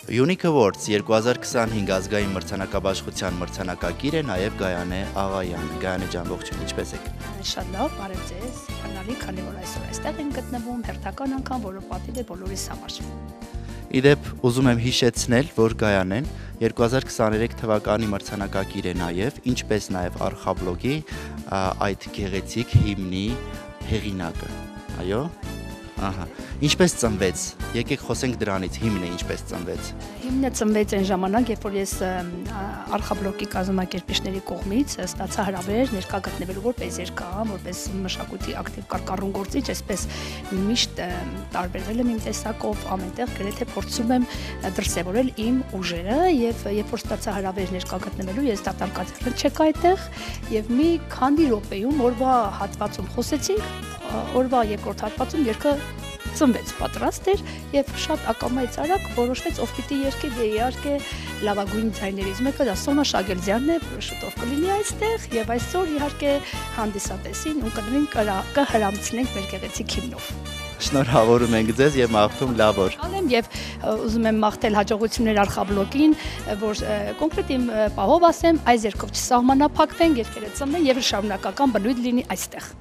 Unique Awards 2025 ազգային մրցանակաբաշխության մրցանակակիր է նաև Գայանե Աղայանը։ Գայանե ջան, ողջույն, ինչպե՞ս եք։ Շատ լավ, բարև ձեզ։ Հնարի, քանի որ այսօր այստեղ ենք գտնվում, հերթական անգամ, որը պատիվ է բոլորիս համար։ Իդեպ ուզում եմ հիշեցնել, որ Գայանեն 2023 թվականի մրցանակակիր է նաև, ինչպես նաև Արխաբլոգի այդ գեղեցիկ հիմնի հեղինակը։ Այո։ Ահա։ Ինչպես ծնվեց։ Եկեք խոսենք դրանից, հիմնը ինչպես ծնվեց։ Հիմնը ծնվեց այն ժամանակ, երբ որ ես Արխաբլոգի կազմակերպիչների կողմից ստացա հրավեր ներկա գտնվելու որպես երգահան, որպես մշակույթի ակտիվ կառավարուն գործիչ, այսպես միշտ տարբերվել եմ իմ տեսակով, ամենտեղ գրեթե փորձում եմ դրսևորել իմ ուժերը եւ երբ որ ստացա հրավեր ներկա գտնվելու, ես դատարկացել չեկա այդտեղ եւ մի քանի րոպեում օրվա հատվածում խոսեցինք, օրվա երկրորդ հատվածում երգը ծնվեց, պատրաստ էր եւ շատ ակամայից արագ որոշվեց ով պիտի երգի, դե իհարկե լավագույն ձայներից մեկը դա Սոնա Շագելձյանն է, որը շուտով կլինի այստեղ եւ այսօր իհարկե հանդիսատեսին ու կհրամցնենք մեր գեղեցիկ հիմնով։ Շնորհավորում ենք ձեզ եւ մաղթում լավ օր։ Ալեմ եւ ուզում եմ մաղթել հաջողություններ Արխաբլոգին, որ կոնկրետ իմ պահով ասեմ, այս երգով չսահմանափակվեն, երգերը ծնվեն եւ շարունակական բնույթ լինի այստեղ։